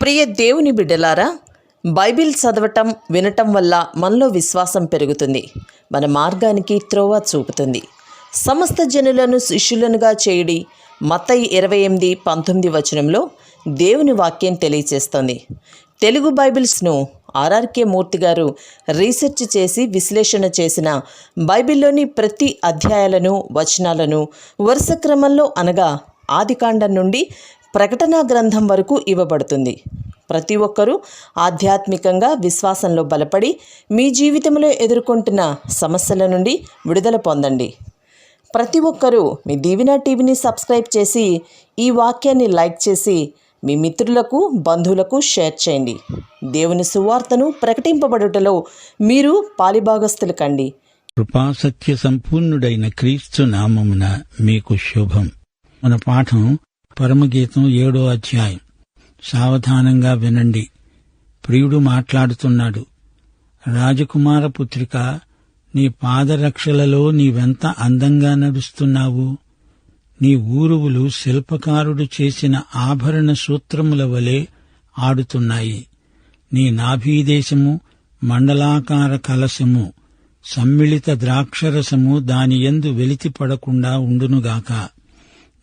ప్రియ దేవుని బిడ్డలారా, బైబిల్ చదవటం వినటం వల్ల మనలో విశ్వాసం పెరుగుతుంది. మన మార్గానికి త్రోవ చూపుతుంది. సమస్త జనులను శిష్యులనుగా చేయుడి మత్తయి 28:19 వచనంలో దేవుని వాక్యం తెలియచేస్తోంది. తెలుగు బైబిల్స్ను ఆర్ఆర్కే మూర్తి గారు రీసెర్చ్ చేసి విశ్లేషణ చేసిన బైబిల్లోని ప్రతి అధ్యాయాలను వచనాలను వరుస క్రమంలో అనగా ఆదికాండం నుండి ప్రకటనా గ్రంథం వరకు ఇవ్వబడుతుంది. ప్రతి ఒక్కరూ ఆధ్యాత్మికంగా విశ్వాసంలో బలపడి మీ జీవితంలో ఎదుర్కొంటున్న సమస్యల నుండి విడుదల పొందండి. ప్రతి ఒక్కరూ మీ దీవెన టీవీని సబ్స్క్రైబ్ చేసి ఈ వాక్యాన్ని లైక్ చేసి మీ మిత్రులకు బంధువులకు షేర్ చేయండి. దేవుని సువార్తను ప్రకటింపబడుటలో మీరు పాలిభాగస్తులు కండి. కృపాసత్య సంపూర్ణుడైన క్రీస్తు నామమున మీకు శుభం. మన పాఠం పరమగీతం 7వ అధ్యాయం. సావధానంగా వినండి. ప్రియుడు మాట్లాడుతున్నాడు. రాజకుమార పుత్రిక, నీ పాదరక్షలలో నీవెంత అందంగా నడుస్తున్నావు. నీ ఊరువులు శిల్పకారుడు చేసిన ఆభరణ సూత్రముల వలె ఆడుతున్నాయి. నీ నాభీదేశము మండలాకార కలశము, సమ్మిళిత ద్రాక్షరసము దానియందు వెలితిపడకుండా ఉండునుగాక.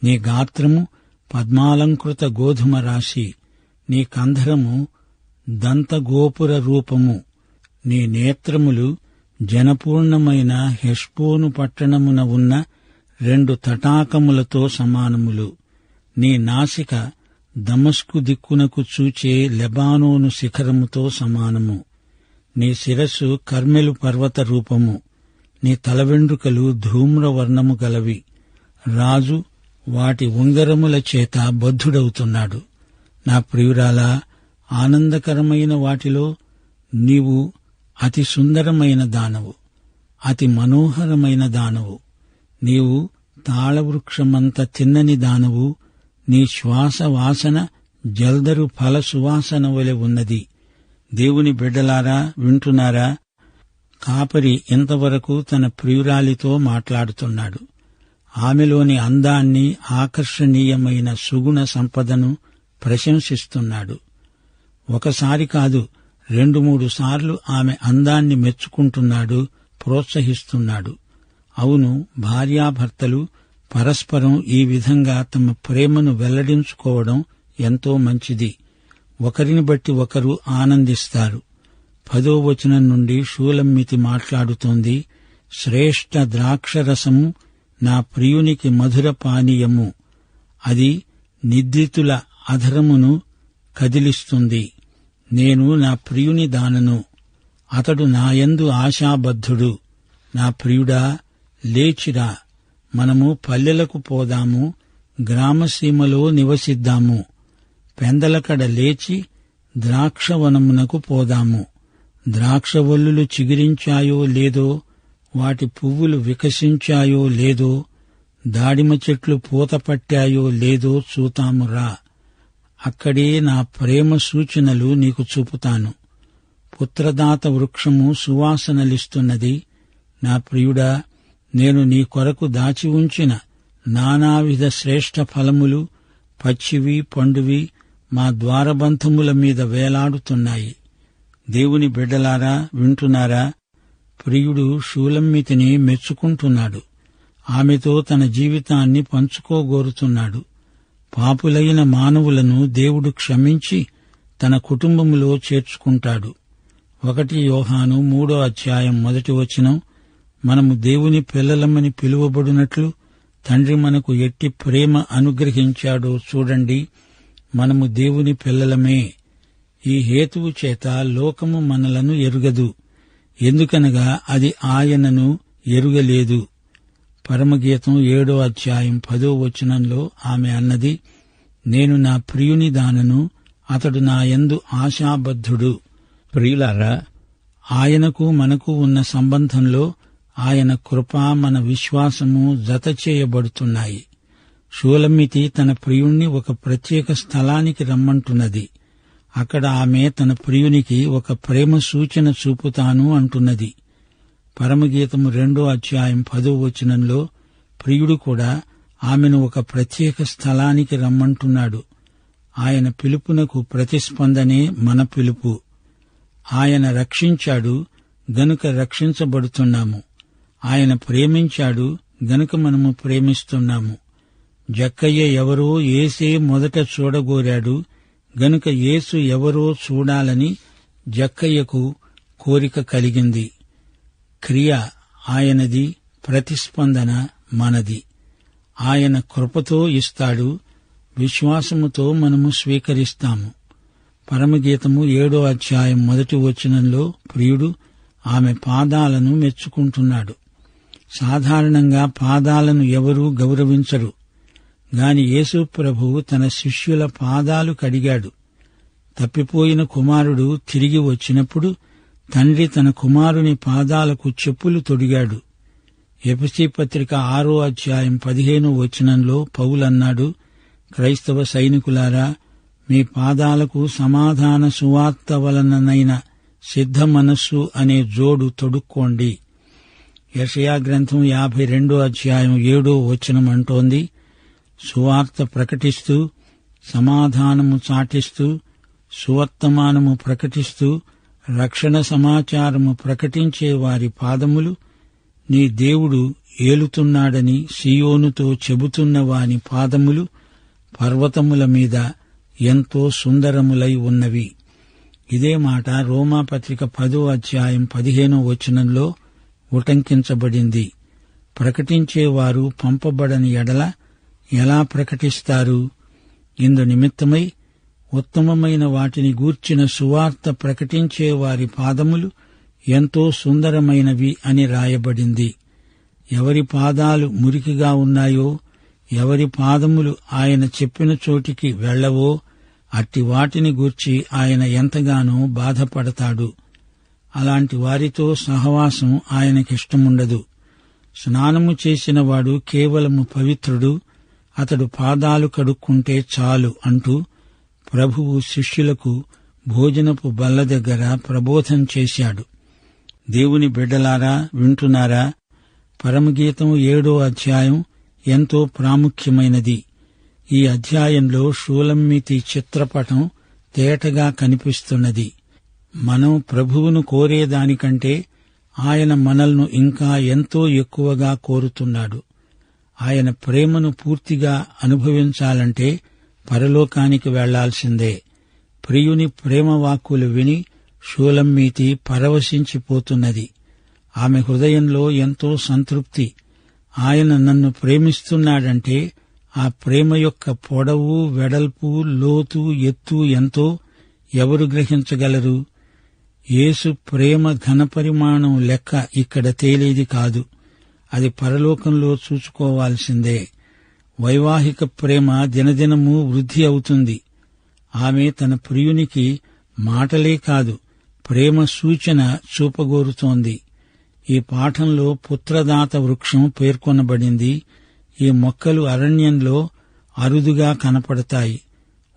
నీ గాత్రము పద్మాలంకృత గోధుమ రాశి, నీ కంధరము దంతగోపుర రూపము, నీ నేత్రములు జనపూర్ణమైన హెష్బోను పట్టణమున ఉన్న 2 తటాకములతో సమానములు. నీ నాసిక దమస్కు దిక్కునకు చూచే లెబానోను శిఖరముతో సమానము. నీ శిరస్సు కర్మెలు పర్వత రూపము, నీ తలవెండ్రుకలు ధూమ్రవర్ణము గలవి. రాజు వాటి ఉంగరముల చేత బద్ధుడవుతున్నాడు. నా ప్రియురాలా, ఆనందకరమైన వాటిలో నీవు అతి సుందరమైన దానవు, అతి మనోహరమైన దానవు. నీవు తాళవృక్షమంత తిన్నని దానవు. నీ శ్వాస వాసన జల్దరు ఫల సువాసన వలె ఉన్నది. దేవుని బిడ్డలారా, వింటున్నారా? కాపరి ఇంతవరకు తన ప్రియురాలితో మాట్లాడుతున్నాడు. ఆమెలోని అందాన్ని, ఆకర్షణీయమైన సుగుణ సంపదను ప్రశంసిస్తున్నాడు. ఒకసారి కాదు, 2-3 సార్లు ఆమె అందాన్ని మెచ్చుకుంటున్నాడు, ప్రోత్సహిస్తున్నాడు. అవును, భార్యాభర్తలు పరస్పరం ఈ విధంగా తమ ప్రేమను వెల్లడించుకోవడం ఎంతో మంచిది. ఒకరిని బట్టి ఒకరు ఆనందిస్తారు. 10వ వచనం నుండి షూలమ్మితి మాట్లాడుతోంది. శ్రేష్ఠ ద్రాక్షరసము నా ప్రియునికి మధుర పానీయము, అది నిద్రితుల అధరమును కదిలిస్తుంది. నేను నా ప్రియుని దానను, అతడు నాయందు ఆశాబద్ధుడు. నా ప్రియుడా, లేచిరా, మనము పల్లెలకు పోదాము, గ్రామసీమలో నివసిద్దాము. పెందలకడ లేచి ద్రాక్షవనమునకు పోదాము. ద్రాక్షవల్లులు చిగురించాయో లేదో, వాటి పువ్వులు వికసించాయో లేదో, దాడిమ చెట్లు పూత పట్టాయో లేదో చూతామురా. అక్కడే నా ప్రేమ సూచనలు నీకు చూపుతాను. పుత్రదాత వృక్షము సువాసనలిస్తున్నది. నా ప్రియుడా, నేను నీ కొరకు దాచి ఉంచిన నానావిధ శ్రేష్ఠ ఫలములు, పచ్చివి పండువి, మా ద్వారబంధముల మీద వేలాడుతున్నాయి. దేవుని బిడ్డలారా, వింటున్నారా? ప్రియుడు షూలమ్మితిని మెచ్చుకుంటున్నాడు. ఆమెతో తన జీవితాన్ని పంచుకోగోరుతున్నాడు. పాపులైన మానవులను దేవుడు క్షమించి తన కుటుంబములో చేర్చుకుంటాడు. 1 యోహాను 3వ అధ్యాయం 1వ వచనం, మనము దేవుని పిల్లలమని పిలువబడినట్లు తండ్రి మనకు ఎట్టి ప్రేమ అనుగ్రహించాడో చూడండి, మనము దేవుని పిల్లలమే. ఈ హేతువు చేత లోకము మనలను ఎరుగదు, ఎందుకనగా అది ఆయనను ఎరుగలేదు. పరమగీతం 7వ అధ్యాయం 10వ వచనంలో ఆమె అన్నది, నేను నా ప్రియుని దానను, అతడు నా యందు ఆశాబద్ధుడు. ప్రియులారా, ఆయనకు మనకు ఉన్న సంబంధంలో ఆయన కృప, మన విశ్వాసము జత చేయబడుతున్నాయి. షూలమ్మితి తన ప్రియుణ్ణి ఒక ప్రత్యేక స్థలానికి రమ్మంటున్నది. అక్కడ ఆమె తన ప్రియునికి ఒక ప్రేమ సూచన చూపుతాను అంటున్నది. పరమగీతము 2వ అధ్యాయం 10వ వచనంలో ప్రియుడు కూడా ఆమెను ఒక ప్రత్యేక స్థలానికి రమ్మంటున్నాడు. ఆయన పిలుపునకు ప్రతిస్పందనే మన పిలుపు. ఆయన రక్షించాడు గనుక రక్షించబడుతున్నాము. ఆయన ప్రేమించాడు గనుక మనము ప్రేమిస్తున్నాము. జక్కయ్య ఎవరో యేసే మొదట చూడగోరాడు గనుక యేసు ఎవరో చూడాలని జక్కయ్యకు కోరిక కలిగింది. క్రియ ఆయనది, ప్రతిస్పందన మనది. ఆయన కృపతో ఇస్తాడు, విశ్వాసముతో మనము స్వీకరిస్తాము. పరమగీతము 7వ అధ్యాయం 1వ వచనంలో ప్రియుడు ఆమె పాదాలను మెచ్చుకుంటున్నాడు. సాధారణంగా పాదాలను ఎవరూ గౌరవించరు. గాని యేసు ప్రభువు తన శిష్యుల పాదాలు కడిగాడు. తప్పిపోయిన కుమారుడు తిరిగి వచ్చినప్పుడు తండ్రి తన కుమారుని పాదాలకు చెప్పులు తొడిగాడు. ఎఫెసీ పత్రిక 6వ అధ్యాయం 15వ వచనంలో పౌలన్నాడు, క్రైస్తవ సైనికులారా, మీ పాదాలకు సమాధాన సువార్త వలననైన సిద్ధ మనస్సు అనే జోడు తొడుక్కోండి. యెషయా గ్రంథం 52వ అధ్యాయం 7వ వచనం అంటోంది, సువార్త ప్రకటిస్తూ, సమాధానము చాటిస్తూ, సువర్తమానము ప్రకటిస్తూ, రక్షణ సమాచారము ప్రకటించే వారి పాదములు నీ దేవుడు ఏలుతున్నాడని సీయోనుతో చెబుతున్న వాని పాదములు పర్వతముల మీద ఎంతో సుందరములై ఉన్నవి. ఇదే మాట రోమాపత్రిక 10వ అధ్యాయం 15వ వచనంలో ఉటంకించబడింది. ప్రకటించేవారు పంపబడని ఎడల ఎలా ప్రకటిస్తారు? ఇందు నిమిత్తమై ఉత్తమమైన వాటిని గూర్చిన సువార్త ప్రకటించే వారి పాదములు ఎంతో సుందరమైనవి అని రాయబడింది. ఎవరి పాదాలు మురికిగా ఉన్నాయో, ఎవరి పాదములు ఆయన చెప్పిన చోటికి వెళ్లవో అట్టి వాటిని గూర్చి ఆయన ఎంతగానో బాధపడతాడు. అలాంటి వారితో సహవాసం ఆయనకిష్టముండదు. స్నానము చేసినవాడు కేవలము పవిత్రుడు, అతడు పాదాలు కడుక్కుంటే చాలు అంటూ ప్రభువు శిష్యులకు భోజనపు బల్ల దగ్గర ప్రబోధం చేశాడు. దేవుని బిడ్డలారా, వింటున్నారా? పరమగీతం 7వ అధ్యాయం ఎంతో ప్రాముఖ్యమైనది. ఈ అధ్యాయంలో షూలమ్మితి చిత్రపటం తేటగా కనిపిస్తున్నది. మనం ప్రభువును కోరేదానికంటే ఆయన మనల్ని ఇంకా ఎంతో ఎక్కువగా కోరుతున్నాడు. ఆయన ప్రేమను పూర్తిగా అనుభవించాలంటే పరలోకానికి వెళ్లాల్సిందే. ప్రియుని ప్రేమవాక్కులు విని షూలమ్మితి పరవశించిపోతున్నది. ఆమె హృదయంలో ఎంతో సంతృప్తి. ఆయన నన్ను ప్రేమిస్తున్నాడంటే ఆ ప్రేమ యొక్క పొడవు, వెడల్పు, లోతు, ఎత్తు ఎంతో ఎవరు గ్రహించగలరు? యేసు ప్రేమ ఘనపరిమాణం లెక్క ఇక్కడ తేలేది కాదు. అది పరలోకంలో చూసుకోవాల్సిందే. వైవాహిక ప్రేమ దినదినము వృద్ధి అవుతుంది. ఆమె తన ప్రియునికి మాటలే కాదు, ప్రేమ సూచన చూపగోరుతోంది. ఈ పాఠంలో పుత్రదాత వృక్షం పేర్కొనబడింది. ఈ మొక్కలు అరణ్యంలో అరుదుగా కనపడతాయి.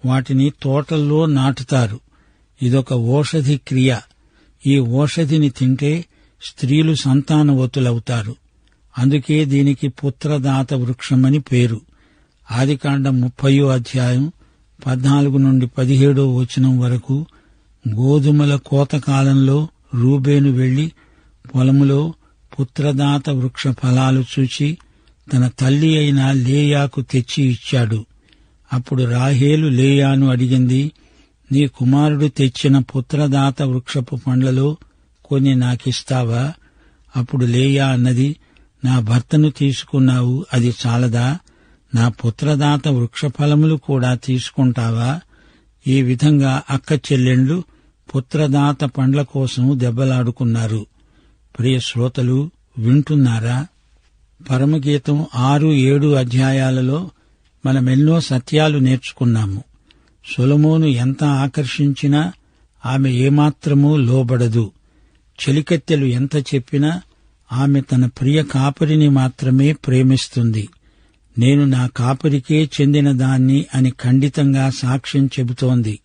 వాటిని తోటల్లో నాటుతారు. ఇదొక ఓషధి క్రియ. ఈ ఓషధిని తింటే స్త్రీలు సంతానవతులవుతారు. అందుకే దీనికి పుత్రదాత వృక్షమని పేరు. ఆదికాండం 30వ అధ్యాయం 14 నుండి 17వ వచనం వరకు గోధుమల కోతకాలంలో రూబేను వెళ్లి పొలములో పుత్రదాత వృక్ష ఫలాలు చూచి తన తల్లి అయిన లేయాకు తెచ్చి ఇచ్చాడు. అప్పుడు రాహేలు లేయాను అడిగింది, నీ కుమారుడు తెచ్చిన పుత్రదాత వృక్షపు పండ్లలో కొన్ని నాకిస్తావా? అప్పుడు లేయా అన్నది, నా భర్తను తీసుకున్నావు, అది చాలదా? నా పుత్రదాత వృక్షఫలములు కూడా తీసుకుంటావా? ఈ విధంగా అక్క చెల్లెండ్లు పుత్రదాత పండ్ల కోసం దెబ్బలాడుకున్నారు. ప్రియ శ్రోతలు, వింటున్నారా? పరమగీతం 6-7 అధ్యాయాలలో మనమెన్నో సత్యాలు నేర్చుకున్నాము. సొలొమోను ఎంత ఆకర్షించినా ఆమె ఏమాత్రమూ లోబడదు. చెలికత్తెలు ఎంత చెప్పినా ఆమె తన ప్రియ కాపరిని మాత్రమే ప్రేమిస్తుంది. నేను నా కాపరికే చెందిన దాన్ని అని ఖండితంగా సాక్ష్యం చెబుతోంది.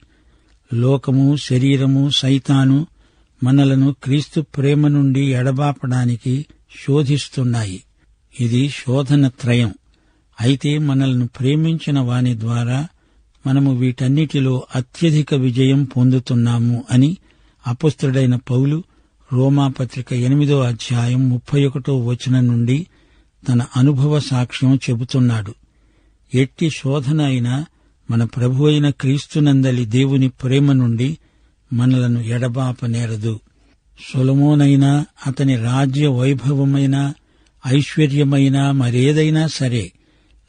లోకము, శరీరము, సైతాను మనలను క్రీస్తు ప్రేమ నుండి ఎడబాపడానికి శోధిస్తున్నాయి. ఇది శోధన త్రయం. అయితే మనల్ని ప్రేమించిన వాని ద్వారా మనము వీటన్నిటిలో అత్యధిక విజయం పొందుతున్నాము అని అపొస్తలుడైన పౌలు రోమాపత్రిక 8వ అధ్యాయం 31వ వచనం నుండి తన అనుభవ సాక్ష్యం చెబుతున్నాడు. ఎట్టి శోధన అయినా మన ప్రభువైన క్రీస్తునందలి దేవుని ప్రేమ నుండి మనలను ఎడబాపనేరదు. సొలొమోనైనా అతని రాజ్య వైభవమైన ఐశ్వర్యమైన మరేదైనా సరే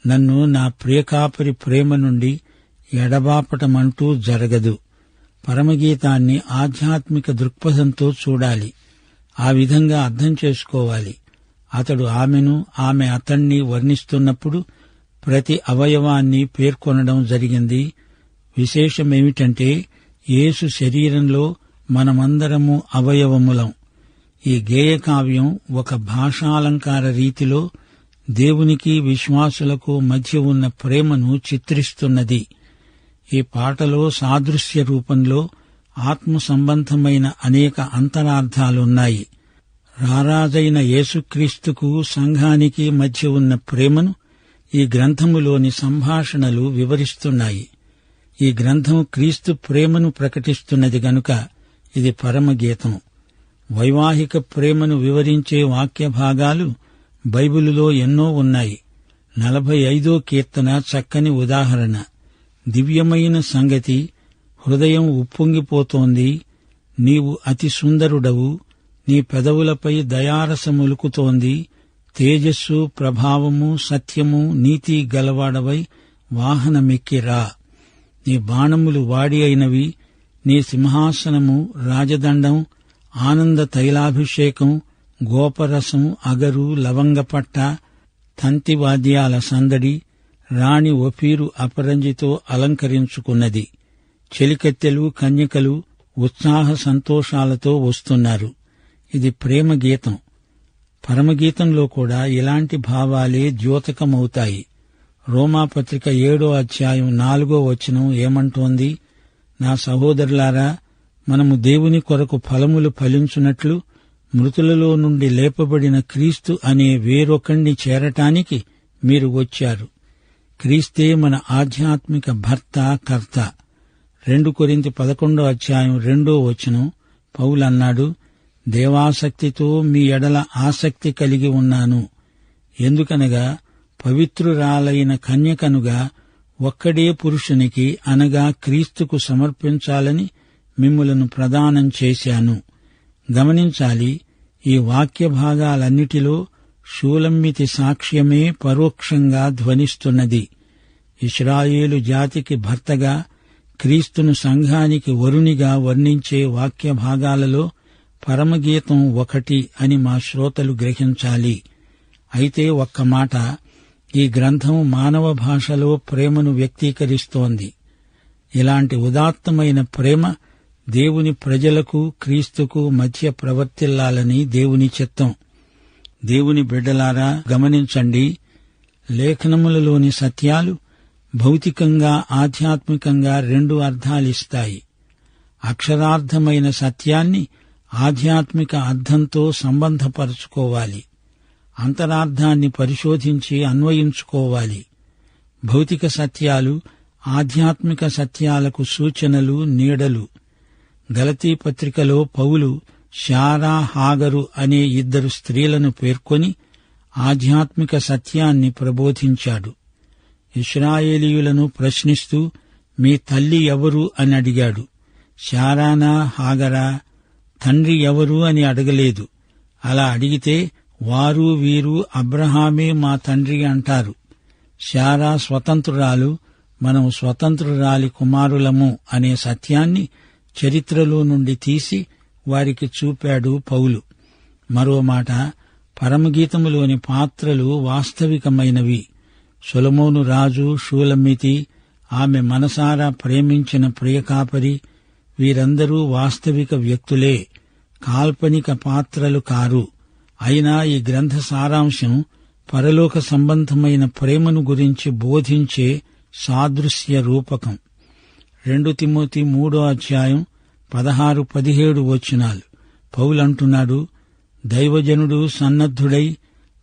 నన్ను నా ప్రియకాపరి ప్రేమ నుండి ఎడబాపటమంటూ జరగదు. పరమగీతాన్ని ఆధ్యాత్మిక దృక్పథంతో చూడాలి. ఆ విధంగా అర్థం చేసుకోవాలి. అతడు ఆమెను, ఆమె అతణ్ణి వర్ణిస్తున్నప్పుడు ప్రతి అవయవాన్ని పేర్కొనడం జరిగింది. విశేషమేమిటంటే యేసు శరీరంలో మనమందరము అవయవములం. ఈ గేయకావ్యం ఒక భాషాలంకార రీతిలో దేవునికి విశ్వాసులకు మధ్య ఉన్న ప్రేమను చిత్రిస్తున్నది. ఈ పాటలో సాదృశ్య రూపంలో ఆత్మ సంబంధమైన అనేక అంతరార్థాలున్నాయి. రారాజైన యేసుక్రీస్తుకు సంఘానికి మధ్య ఉన్న ప్రేమను ఈ గ్రంథములోని సంభాషణలు వివరిస్తున్నాయి. ఈ గ్రంథం క్రీస్తు ప్రేమను ప్రకటిస్తున్నది గనుక ఇది పరమగీతం. వైవాహిక ప్రేమను వివరించే వాక్య భాగాలు బైబిలులో ఎన్నో ఉన్నాయి. 45వ కీర్తన చక్కని ఉదాహరణ. దివ్యమైన సంగతి, హృదయం ఉప్పొంగిపోతోంది. నీవు అతి సుందరుడవు, నీ పెదవులపై దయారసములుకుతోంది. తేజస్సు, ప్రభావము, సత్యము, నీతి గలవాడవై వాహనమెక్కిరా. నీ బాణములు వాడి అయినవి, నీ సింహాసనము రాజదండం, ఆనంద తైలాభిషేకం, గోపరసం, అగరు, లవంగపట్ట, తంతివాద్యాల సందడి, రాణి ఒఫీరు అపరంజితో అలంకరించుకున్నది. చెలికత్తెలు, కన్యకలు ఉత్సాహ సంతోషాలతో వస్తున్నారు. ఇది ప్రేమ గీతం. పరమగీతంలో కూడా ఇలాంటి భావాలే ద్యోతకమవుతాయి. రోమాపత్రిక 7వ అధ్యాయం 4వ వచనం ఏమంటోంది? నా సహోదరులారా, మనము దేవుని కొరకు ఫలములు ఫలించున్నట్లు మృతులలో నుండి లేపబడిన క్రీస్తు అనే వేరొకణ్ణి చేరటానికి మీరు వచ్చారు. క్రీస్తే మన ఆధ్యాత్మిక భర్త, కర్త. 2 కొరింథీ 11వ అధ్యాయం 2వ వచనం పౌలన్నాడు, దేవాసక్తితో మీ ఎడల ఆసక్తి కలిగి ఉన్నాను. ఎందుకనగా పవిత్రురాలైన కన్యకనుగా ఒక్కడే పురుషునికి అనగా క్రీస్తుకు సమర్పించాలని మిమ్ములను ప్రదానం చేశాను. గమనించాలి, ఈ వాక్య భాగాలన్నిటిలో షూలమ్మితి సాక్ష్యమే పరోక్షంగా ధ్వనిస్తున్నది. ఇశ్రాయేలు జాతికి భర్తగా, క్రీస్తును సంఘానికి వరునిగా వర్ణించే వాక్య భాగాలలో పరమగీతం ఒకటి అని మా శ్రోతలు గ్రహించాలి. అయితే ఒక్క మాట, ఈ గ్రంథం మానవ భాషలో ప్రేమను వ్యక్తీకరిస్తోంది. ఇలాంటి ఉదాత్తమైన ప్రేమ దేవుని ప్రజలకు క్రీస్తుకు మధ్య ప్రవర్తిల్లాలని దేవుని చిత్తం. దేవుని బిడ్డలారా, గమనించండి, లేఖనములలోని సత్యాలు భౌతికంగా ఆధ్యాత్మికంగా 2 అర్థాలిస్తాయి. అక్షరార్థమైన సత్యాన్ని ఆధ్యాత్మిక అర్థంతో సంబంధపరచుకోవాలి. అంతరార్థాన్ని పరిశోధించి అన్వయించుకోవాలి. భౌతిక సత్యాలు ఆధ్యాత్మిక సత్యాలకు సూచనలు, నీడలు. గలతీ పత్రికలో పౌలు శారా, హాగరు అనే 2 స్త్రీలను పేర్కొని ఆధ్యాత్మిక సత్యాన్ని ప్రబోధించాడు. ఇశ్రాయేలీయులను ప్రశ్నిస్తూ మీ తల్లి ఎవరు అని అడిగాడు. శారానా, హాగరా? తండ్రి ఎవరు అని అడగలేదు. అలా అడిగితే వారు వీరు అబ్రహామే మా తండ్రి అంటారు. శారా స్వతంత్రురాలు, మనం స్వతంత్రురాలి కుమారులము అనే సత్యాన్ని చరిత్రలో నుండి తీసి వారికి చూపాడు పౌలు. మరో మాట, పరమగీతములోని పాత్రలు వాస్తవికమైనవి. సొలొమోను రాజు, షూలమ్మితి, ఆమె మనసారా ప్రేమించిన ప్రియకాపరి, వీరందరూ వాస్తవిక వ్యక్తులే, కాల్పనిక పాత్రలు కారు. అయినా ఈ గ్రంథ సారాంశం పరలోక సంబంధమైన ప్రేమను గురించి బోధించే సాదృశ్య రూపకం. 2 తిమోతి 3వ అధ్యాయం 16-17 వచనాలు పౌలంటున్నాడు, దైవజనుడు సన్నద్ధుడై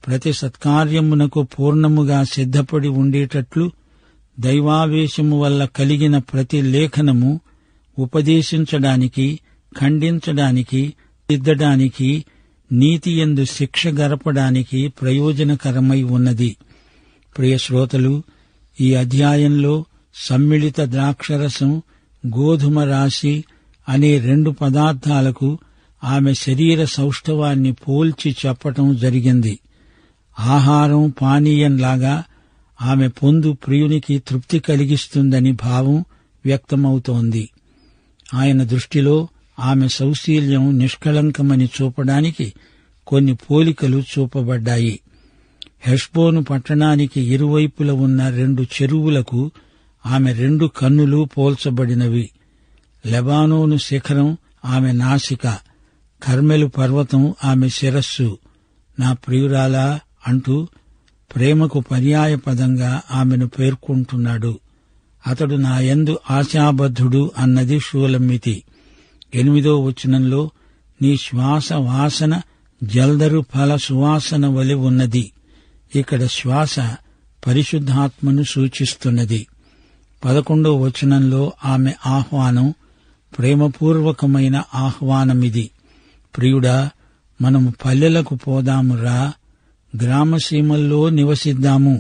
ప్రతి సత్కార్యమునకు పూర్ణముగా సిద్ధపడి ఉండేటట్లు దైవావేశము వల్ల కలిగిన ప్రతి లేఖనము ఉపదేశించడానికి, ఖండించడానికి, దిద్దడానికి, నీతియందు శిక్ష గరపడానికి ప్రయోజనకరమై ఉన్నది. ప్రియ శ్రోతలు, ఈ అధ్యాయంలో సమ్మిళిత ద్రాక్షరసం, గోధుమ రాశి అనే 2 పదార్థాలకు ఆమె శరీర సౌష్ఠవాన్ని పోల్చి చెప్పటం జరిగింది. ఆహారం, పానీయంలాగా ఆమె పొందు ప్రియునికి తృప్తి కలిగిస్తుందని భావం వ్యక్తమవుతోంది. ఆయన దృష్టిలో ఆమె సౌశీల్యం నిష్కళంకమని చూపడానికి కొన్ని పోలికలు చూపబడ్డాయి. హెష్బోను పట్టణానికి ఇరువైపుల ఉన్న 2 చెరువులకు ఆమె 2 కన్నులు పోల్చబడినవి. లెబానోను శిఖరం ఆమె నాసిక, కర్మెలు పర్వతం ఆమె శిరస్సు. నా ప్రియురాలా అంటూ ప్రేమకు పర్యాయపదంగా ఆమెను పేర్కొంటున్నాడు. అతడు నా యందు ఆశాబద్ధుడు అన్నది షూలమ్మితి. 8వ వచనంలో నీ శ్వాస వాసన జల్దరు ఫల సువాసన వలె ఉన్నది. ఇక్కడ శ్వాస పరిశుద్ధాత్మను సూచిస్తున్నది. 11వ వచనంలో ఆమె ఆహ్వానం ప్రేమపూర్వకమైన ఆహ్వానమిది. ప్రియుడా, మనము పల్లెలకు పోదామురా, గ్రామసీమల్లో నివసిద్దాము,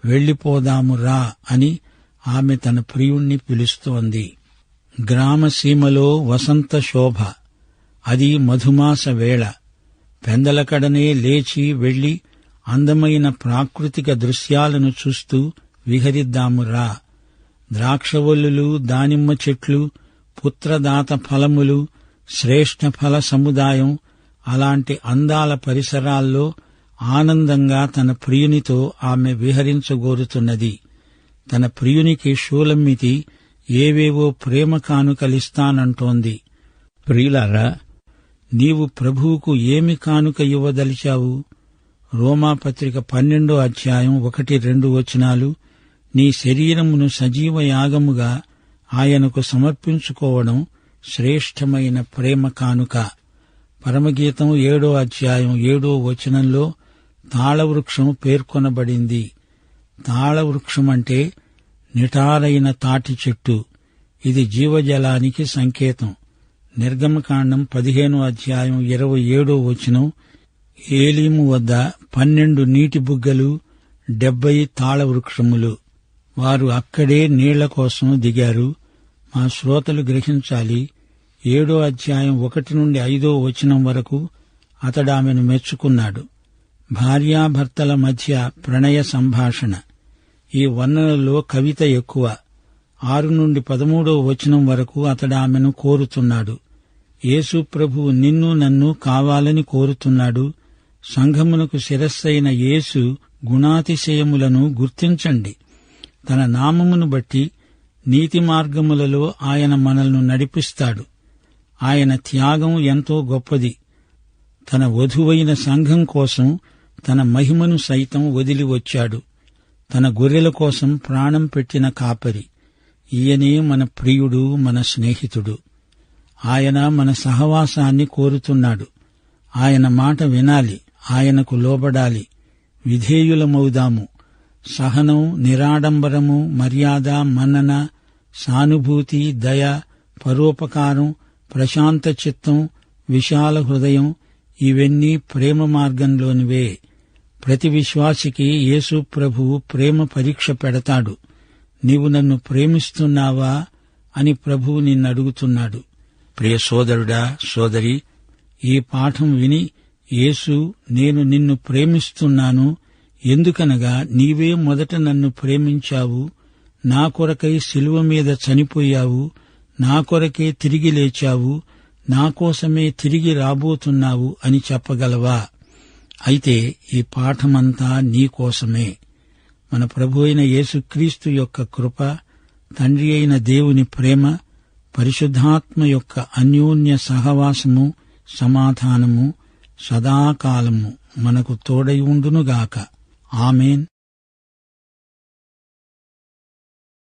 వెళ్లిపోదామురా అని ఆమె తన ప్రియుణ్ణి పిలుస్తోంది. గ్రామసీమలో వసంత శోభ, అది మధుమాస వేళ. పెందలకడనే లేచి వెళ్లి అందమైన ప్రాకృతిక దృశ్యాలను చూస్తూ విహరిద్దామురా. ద్రాక్షవల్లులు, దానిమ్మ చెట్లు, పుత్రదాత ఫలములు, శ్రేష్ఠ ఫల సముదాయం, అలాంటి అందాల పరిసరాల్లో ఆనందంగా తన ప్రియునితో ఆమె విహరించగోరుతున్నది. తన ప్రియునికి షూలమ్మితి ఏవేవో ప్రేమ కానుకలిస్తానంటోంది. ప్రియులారా, నీవు ప్రభువుకు ఏమి కానుక ఇవ్వదలిచావు? రోమాపత్రిక 12వ అధ్యాయం 1-2 వచనాలు, నీ శరీరమును సజీవ యాగముగా ఆయనకు సమర్పించుకోవడం శ్రేష్టమైన ప్రేమ కానుక. పరమగీతం 7వ అధ్యాయం 7వ వచనంలో తాళవృక్షం పేర్కొనబడింది. తాళవృక్షమంటే నిటారైన తాటి చెట్టు. ఇది జీవజలానికి సంకేతం. నిర్గమకాండం 15వ అధ్యాయం 27వ వచనం, ఏలీము వద్ద 12 నీటి బుగ్గలు, 70 తాళవృక్షములు. వారు అక్కడే నీళ్ల కోసం దిగారు. మా శ్రోతలు గ్రహించాలి, 7వ అధ్యాయం 1-5వ వచనం వరకు అతడామెను మెచ్చుకున్నాడు. భార్యాభర్తల మధ్య ప్రణయ సంభాషణ. ఈ వర్ణనలో కవిత ఎక్కువ. 6-13వ వచనం వరకు అతడామెను కోరుతున్నాడు. యేసు ప్రభువు నిన్ను నన్ను కావాలని కోరుతున్నాడు. సంఘమునకు శిరస్సైన యేసు గుణాతిశయములను గుర్తించండి. తన నామమును బట్టి నీతి మార్గములలో ఆయన మనల్ని నడిపిస్తాడు. ఆయన త్యాగం ఎంతో గొప్పది. తన వధువైన సంఘం కోసం తన మహిమను సైతం వదిలి వచ్చాడు. తన గొర్రెల కోసం ప్రాణం పెట్టిన కాపరి. ఈయనే మన ప్రియుడు, మన స్నేహితుడు. ఆయన మన సహవాసాన్ని కోరుతున్నాడు. ఆయన మాట వినాలి, ఆయనకు లోబడాలి, విధేయులమవుదాము. సహనం, నిరాడంబరము, మర్యాద, మన్నన, సానుభూతి, దయ, పరోపకారం, ప్రశాంత చిత్తం, విశాల హృదయం, ఇవన్నీ ప్రేమ మార్గంలోనివే. ప్రతి విశ్వాసికి యేసు ప్రభువు ప్రేమ పరీక్ష పెడతాడు. నీవు నన్ను ప్రేమిస్తున్నావా అని ప్రభువు నిన్నడుగుతున్నాడు. ప్రియ సోదరుడా, సోదరి, ఈ పాఠం విని యేసు, నేను నిన్ను ప్రేమిస్తున్నాను, ఎందుకనగా నీవే మొదట నన్ను ప్రేమించావు, నా కొరకై శిలువ మీద చనిపోయావు, నా కొరకే తిరిగి లేచావు, నా కోసమే తిరిగి రాబోతున్నావు అని చెప్పగలవా? అయితే ఈ పాఠమంతా నీకోసమే. మన ప్రభు అయిన యేసుక్రీస్తు యొక్క కృప, తండ్రి అయిన దేవుని ప్రేమ, పరిశుద్ధాత్మ యొక్క అన్యోన్య సహవాసము, సమాధానము సదాకాలము మనకు తోడై ఉండునుగాక. ఆమేన్.